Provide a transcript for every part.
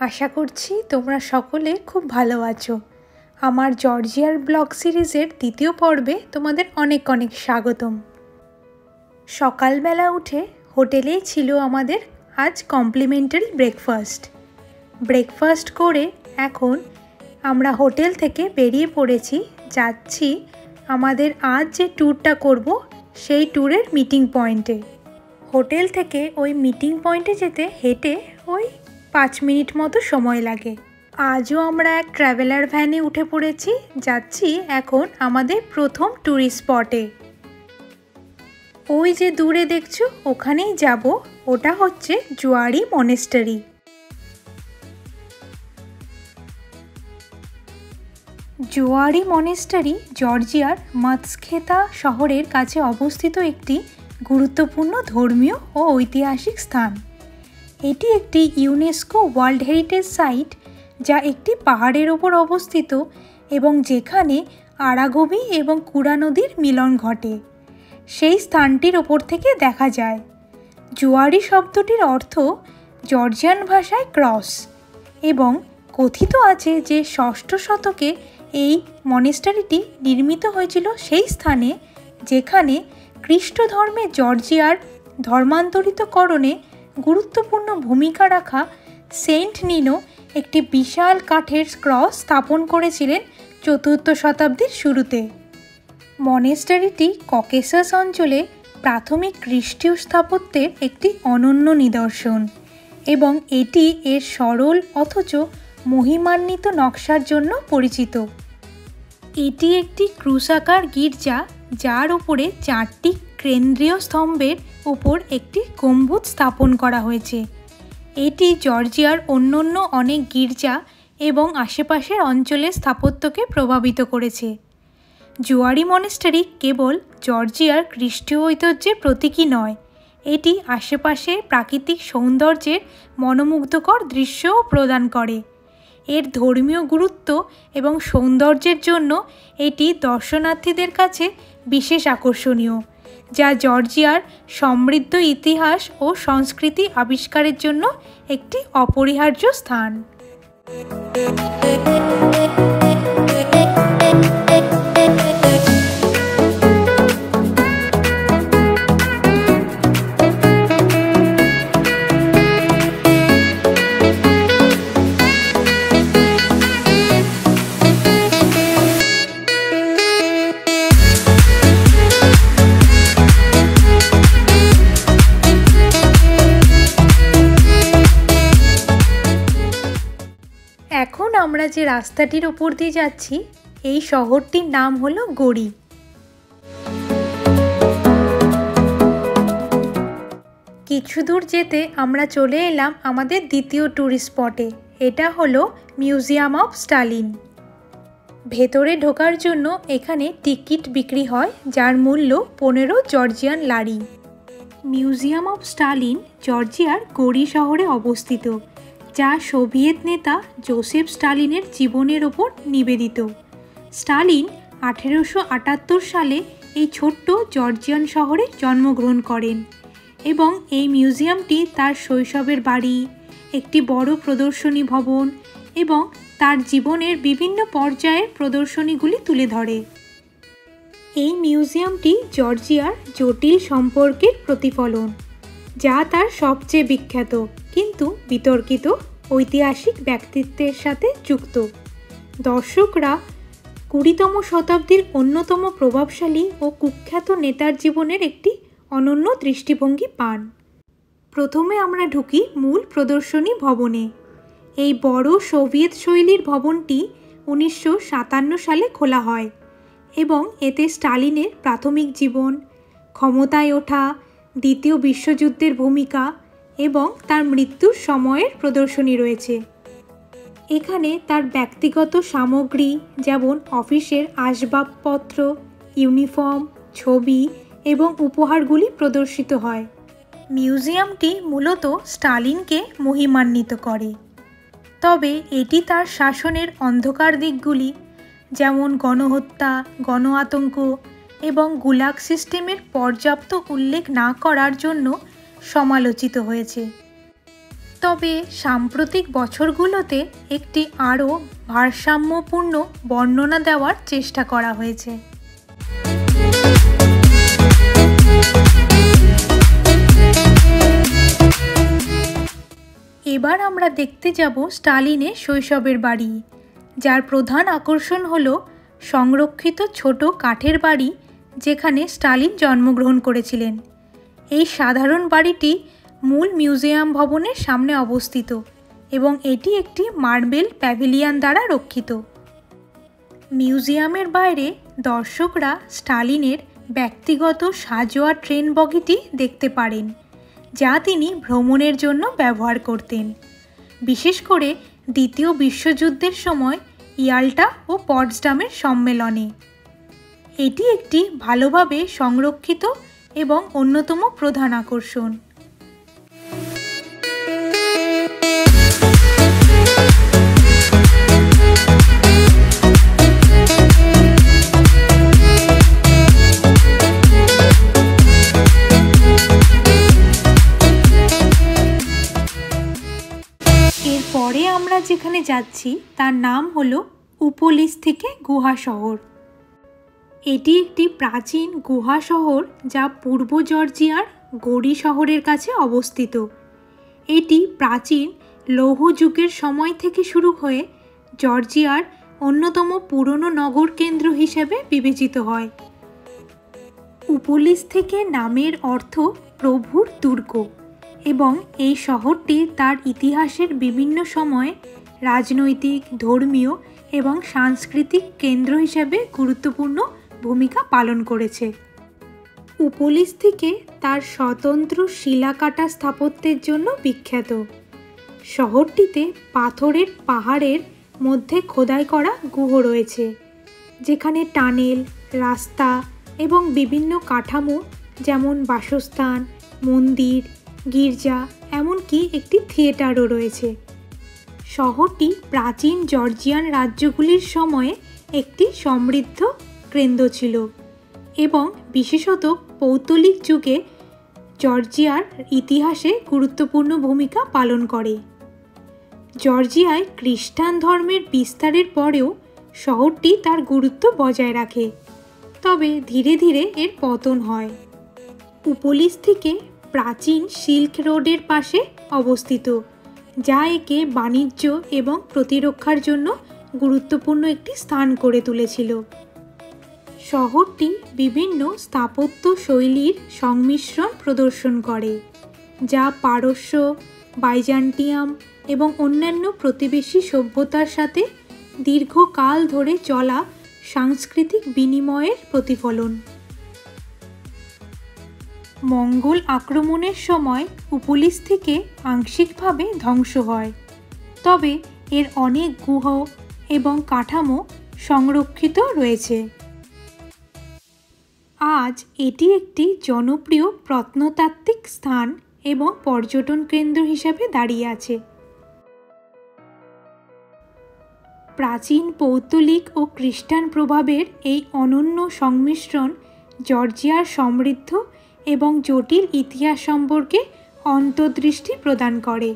আশা করছি তোমরা সকলে খুব ভালো আছো। আমার জর্জিয়ার ব্লগ সিরিজের দ্বিতীয় পর্বে তোমাদের অনেক অনেক স্বাগতম। সকালবেলা উঠে হোটেলেই ছিল আমাদের আজ কমপ্লিমেন্টারি ব্রেকফাস্ট করে এখন আমরা হোটেল থেকে বেরিয়ে পড়েছি, যাচ্ছি আমাদের আজ যে ট্যুরটা করব সেই ট্যুরের মিটিং পয়েন্টে। হোটেল থেকে ওই মিটিং পয়েন্টে যেতে হেঁটে ওই 5 মিনিট মতো সময় লাগে। আজও আমরা এক ট্রাভেলার ভ্যানে উঠে পড়েছি, যাচ্ছি এখন আমাদের প্রথম ট্যুরিস্ট স্পটে। ওই যে দূরে দেখছো ওখানেই যাব, ওটা হচ্ছে জোয়ারি মনেস্টারি। জোয়ারি মনেস্টারি জর্জিয়ার মাতসখেতা শহরের কাছে অবস্থিত একটি গুরুত্বপূর্ণ ধর্মীয় ও ঐতিহাসিক স্থান। এটি একটি ইউনেস্কো ওয়ার্ল্ড হেরিটেজ সাইট, যা একটি পাহাড়ের ওপর অবস্থিত এবং যেখানে আরাগোবি এবং কুরা নদীর মিলন ঘটে। সেই স্থানটির ওপর থেকে দেখা যায়। জোয়ারি শব্দটির অর্থ জর্জিয়ান ভাষায় ক্রস এবং কথিত আছে যে 6ষ্ঠ শতকে এই মনেস্টারিটি নির্মিত হয়েছিল সেই স্থানে যেখানে খ্রিস্ট ধর্মে জর্জিয়ার ধর্মান্তরিতকরণে গুরুত্বপূর্ণ ভূমিকা রাখা সেন্ট নিনো একটি বিশাল কাঠের ক্রস স্থাপন করেছিলেন 4র্থ শতাব্দীর শুরুতে। মনেস্টারিটি ককেসাস অঞ্চলে প্রাথমিক খ্রিস্টীয় স্থাপত্যের একটি অনন্য নিদর্শন এবং এটি এর সরল অথচ মহিমান্বিত নকশার জন্য পরিচিত। এটি একটি ক্রুশাকার গির্জা, যার উপরে 4টি কেন্দ্রীয় স্তম্ভের উপর একটি গম্বুজ স্থাপন করা হয়েছে। এটি জর্জিয়ার অন্যান্য অনেক গির্জা এবং আশেপাশের অঞ্চলের স্থাপত্যকে প্রভাবিত করেছে। জোয়ারি মনেস্টারি কেবল জর্জিয়ার খ্রিস্টীয় ঐতিহ্যের প্রতীকই নয়, এটি আশেপাশে প্রাকৃতিক সৌন্দর্যের মনোমুগ্ধকর দৃশ্যও প্রদান করে। এর ধর্মীয় গুরুত্ব এবং সৌন্দর্যের জন্য এটি দর্শনার্থীদের কাছে বিশেষ আকর্ষণীয়, যা জর্জিয়ার সমৃদ্ধ ইতিহাস ও সংস্কৃতি আবিষ্কারের জন্য একটি অপরিহার্য স্থান। এখন আমরা যে রাস্তাটির ওপর দিয়ে যাচ্ছি এই শহরটির নাম হলো গোরি। কিছু দূর যেতে আমরা চলে এলাম আমাদের দ্বিতীয় ট্যুরিস্ট স্পটে। এটা হলো মিউজিয়াম অফ স্টালিন। ভেতরে ঢোকার জন্য এখানে টিকিট বিক্রি হয়, যার মূল্য 15 জর্জিয়ান লারি। মিউজিয়াম অফ স্টালিন জর্জিয়ার গোরি শহরে অবস্থিত, যা সোভিয়েত নেতা জোসেফ স্টালিনের জীবনের ওপর নিবেদিত। স্টালিন 1878 সালে এই ছোট্ট জর্জিয়ান শহরে জন্মগ্রহণ করেন এবং এই মিউজিয়ামটি তার শৈশবের বাড়ি, একটি বড় প্রদর্শনী ভবন এবং তার জীবনের বিভিন্ন পর্যায়ের প্রদর্শনীগুলি তুলে ধরে। এই মিউজিয়ামটি জর্জিয়ার জটিল সম্পর্কের প্রতিফলন, যা তার সবচেয়ে বিখ্যাত কিন্তু বিতর্কিত ঐতিহাসিক ব্যক্তিত্বের সাথে যুক্ত। দর্শকরা 20তম শতাব্দীর অন্যতম প্রভাবশালী ও কুখ্যাত নেতার জীবনের একটি অনন্য দৃষ্টিভঙ্গি পান। প্রথমে আমরা ঢুকি মূল প্রদর্শনী ভবনে। এই বড় সোভিয়েত শৈলীর ভবনটি 1957 সালে খোলা হয় এবং এতে স্টালিনের প্রাথমিক জীবন, ক্ষমতায় ওঠা, দ্বিতীয় বিশ্বযুদ্ধের ভূমিকা এবং তার মৃত্যুর সময়ের প্রদর্শনী রয়েছে। এখানে তার ব্যক্তিগত সামগ্রী যেমন অফিসের আসবাবপত্র, ইউনিফর্ম, ছবি এবং উপহারগুলি প্রদর্শিত হয়। মিউজিয়ামটি মূলত স্টালিনকে মহিমান্বিত করে, তবে এটি তার শাসনের অন্ধকার দিকগুলি যেমন গণহত্যা, গণ আতঙ্ক এবং গুলাগ সিস্টেমের পর্যাপ্ত উল্লেখ না করার জন্য সমালোচিত হয়েছে। তবে সাম্প্রতিক বছরগুলোতে একটি আরও ভারসাম্যপূর্ণ বর্ণনা দেওয়ার চেষ্টা করা হয়েছে। এবার আমরা দেখতে যাব স্টালিনের শৈশবের বাড়ি, যার প্রধান আকর্ষণ হল সংরক্ষিত ছোট কাঠের বাড়ি যেখানে স্টালিন জন্মগ্রহণ করেছিলেন। এই সাধারণ বাড়িটি মূল মিউজিয়াম ভবনের সামনে অবস্থিত এবং এটি একটি মার্বেল প্যাভিলিয়ন দ্বারা রক্ষিত। মিউজিয়ামের বাইরে দর্শকরা স্টালিনের ব্যক্তিগত সাজোয়া ট্রেন বগিটি দেখতে পারেন, যা তিনি ভ্রমণের জন্য ব্যবহার করতেন, বিশেষ করে দ্বিতীয় বিশ্বযুদ্ধের সময় ইয়াল্টা ও পটসডামের সম্মেলনে। এটি একটি ভালোভাবে সংরক্ষিত এবং অন্যতম প্রধান আকর্ষণ। এরপরে আমরা যেখানে যাচ্ছি তার নাম হলো উপলিস্থিকে গুহা শহর। এটি একটি প্রাচীন গুহা শহর যা পূর্ব জর্জিয়ার গড়ি শহরের কাছে অবস্থিত। এটি প্রাচীন লৌহ যুগের সময় থেকে শুরু হয়ে জর্জিয়ার অন্যতম পুরনো নগর কেন্দ্র হিসেবে বিবেচিত হয়। উপলিস্থিকে নামের অর্থ প্রভুর দুর্গ এবং এই শহরটি তার ইতিহাসের বিভিন্ন সময়ে রাজনৈতিক, ধর্মীয় এবং সাংস্কৃতিক কেন্দ্র হিসেবে গুরুত্বপূর্ণ ভূমিকা পালন করেছে। উপলিস্থিকে তার স্বতন্ত্র শিলাকাটা স্থাপত্যের জন্য বিখ্যাত। শহরটিতে পাথরের পাহাড়ের মধ্যে খোদাই করা গুহ রয়েছে, যেখানে টানেল, রাস্তা এবং বিভিন্ন কাঠামো যেমন বাসস্থান, মন্দির, গির্জা, এমনকি একটি থিয়েটারও রয়েছে। শহরটি প্রাচীন জর্জিয়ান রাজ্যগুলির সময়ে একটি সমৃদ্ধ কেন্দ্র ছিল এবং বিশেষত পৌত্তলিক যুগে জর্জিয়ার ইতিহাসে গুরুত্বপূর্ণ ভূমিকা পালন করে। জর্জিয়ায় খ্রিস্টান ধর্মের বিস্তারের পরেও শহরটি তার গুরুত্ব বজায় রাখে, তবে ধীরে ধীরে এর পতন হয়। উপলিস্থিকে প্রাচীন সিল্ক রোডের পাশে অবস্থিত, যা একে বাণিজ্য এবং প্রতিরক্ষার জন্য গুরুত্বপূর্ণ একটি স্থান করে তুলেছিল। শহরটি বিভিন্ন স্থাপত্য শৈলীর সংমিশ্রণ প্রদর্শন করে, যা পারস্য, বাইজান্টিয়াম এবং অন্যান্য প্রতিবেশী সভ্যতার সাথে দীর্ঘকাল ধরে চলা সাংস্কৃতিক বিনিময়ের প্রতিফলন। মঙ্গল আক্রমণের সময় উপলিস্থিকে আংশিকভাবে ধ্বংস হয়, তবে এর অনেক গুহ এবং কাঠামো সংরক্ষিত রয়েছে। আজ এটি একটি জনপ্রিয় প্রত্নতাত্ত্বিক স্থান এবং পর্যটন কেন্দ্র হিসাবে দাঁড়িয়ে আছে। প্রাচীন পৌত্তলিক ও খ্রিস্টান প্রভাবের এই অনন্য সংমিশ্রণ জর্জিয়ার সমৃদ্ধ এবং জটিল ইতিহাস সম্পর্কে অন্তর্দৃষ্টি প্রদান করে।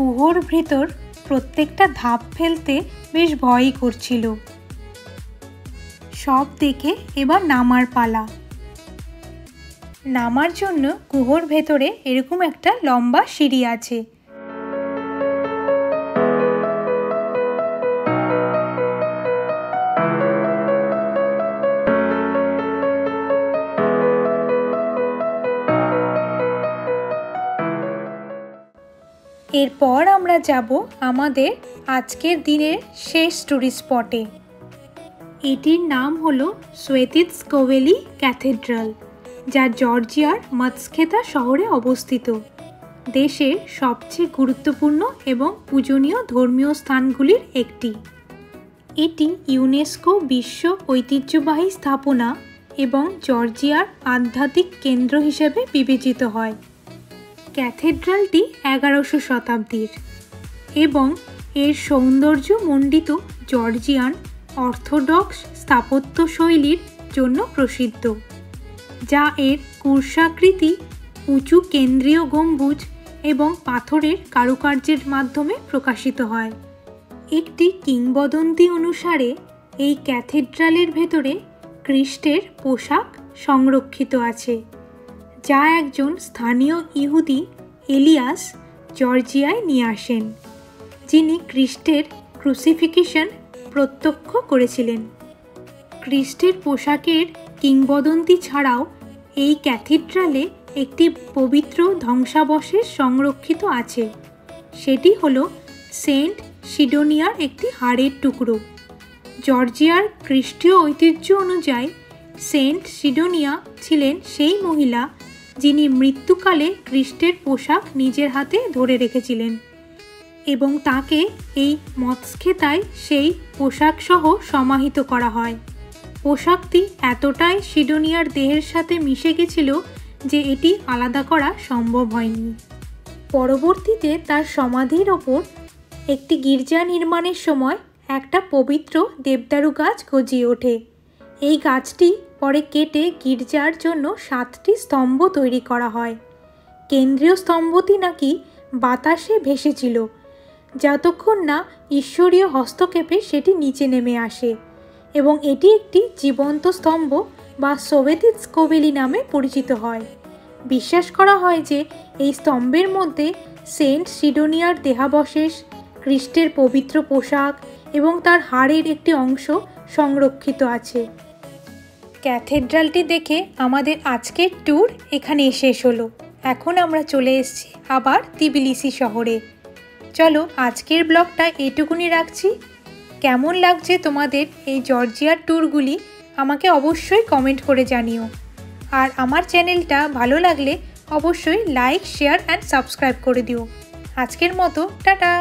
গুহর ভেতর প্রত্যেকটা ধাপ ফেলতে বেশ ভয়ই করছিল। সব দেখে এবার নামার পালা। নামার জন্য গুহর ভেতরে এরকম একটা লম্বা সিঁড়ি আছে। এরপর আমরা যাব আমাদের আজকের দিনের শেষ টুরিস্ট স্পটে। এটির নাম হলো সোয়েতিৎস্কোভেলি ক্যাথেড্রাল, যা জর্জিয়ার মাৎসখেতা শহরে অবস্থিত, দেশের সবচেয়ে গুরুত্বপূর্ণ এবং পূজনীয় ধর্মীয় স্থানগুলির একটি। এটি ইউনেস্কো বিশ্ব ঐতিহ্যবাহী স্থাপনা এবং জর্জিয়ার আধ্যাত্মিক কেন্দ্র হিসেবে বিবেচিত হয়। ক্যাথেড্রালটি 11শো শতাব্দীর এবং এর সৌন্দর্যমণ্ডিত জর্জিয়ান অর্থোডক্স স্থাপত্য শৈলীর জন্য প্রসিদ্ধ, যা এর ক্রুশাকৃতি, উঁচু কেন্দ্রীয় গম্বুজ এবং পাথরের কারুকার্যের মাধ্যমে প্রকাশিত হয়। একটি কিংবদন্তি অনুসারে এই ক্যাথেড্রালের ভেতরে খ্রিস্টের পোশাক সংরক্ষিত আছে, যা একজন স্থানীয় ইহুদি এলিয়াস জর্জিয়ায় নিয়ে আসেন, যিনি খ্রিস্টের ক্রুসিফিকেশন প্রত্যক্ষ করেছিলেন। খ্রিস্টের পোশাকের কিংবদন্তি ছাড়াও এই ক্যাথেড্রালে একটি পবিত্র ধ্বংসাবশেষ সংরক্ষিত আছে। সেটি হলো সেন্ট সিডোনিয়ার একটি হাড়ের টুকরো। জর্জিয়ার খ্রিস্টীয় ঐতিহ্য অনুযায়ী সেন্ট সিডোনিয়া ছিলেন সেই মহিলা যিনি মৃত্যুকালে খ্রিস্টের পোশাক নিজের হাতে ধরে রেখেছিলেন এবং তাকে এই মৎসখেতায় সেই পোশাক সহ সমাহিত করা হয়। পোশাকটি এতটাই সিডোনিয়ার দেহের সাথে মিশে গেছিল যে এটি আলাদা করা সম্ভব হয়নি। পরবর্তীতে তার সমাধির ওপর একটি গির্জা নির্মাণের সময় একটা পবিত্র দেবদারু গাছ গজিয়ে ওঠে। এই গাছটি পরে কেটে গির্জার জন্য 7টি স্তম্ভ তৈরি করা হয়। কেন্দ্রীয় স্তম্ভটি নাকি বাতাসে ভেসেছিল যতক্ষণ না ঈশ্বরীয় হস্তক্ষেপে সেটি নিচে নেমে আসে, এবং এটি একটি জীবন্ত স্তম্ভ বা সোয়েতিৎস্কোভেলি নামে পরিচিত হয়। বিশ্বাস করা হয় যে এই স্তম্ভের মধ্যে সেন্ট সিডোনিয়ার দেহাবশেষ, খ্রিস্টের পবিত্র পোশাক এবং তার হাড়ের একটি অংশ সংরক্ষিত আছে। ক্যাথেড্রালটি দেখে আমাদের আজকের ট্যুর এখানে শেষ হলো। এখন আমরা চলে এসেছি আবার তিবিলিসি শহরে। চলো আজকের ব্লগটা এটুকুনি রাখছি। কেমন লাগছে তোমাদের এই জর্জিয়ার ট্যুরগুলি আমাকে অবশ্যই কমেন্ট করে জানিও। আর আমার চ্যানেলটা ভালো লাগলে অবশ্যই লাইক, শেয়ার অ্যান্ড সাবস্ক্রাইব করে দিও। আজকের মতো টাটা।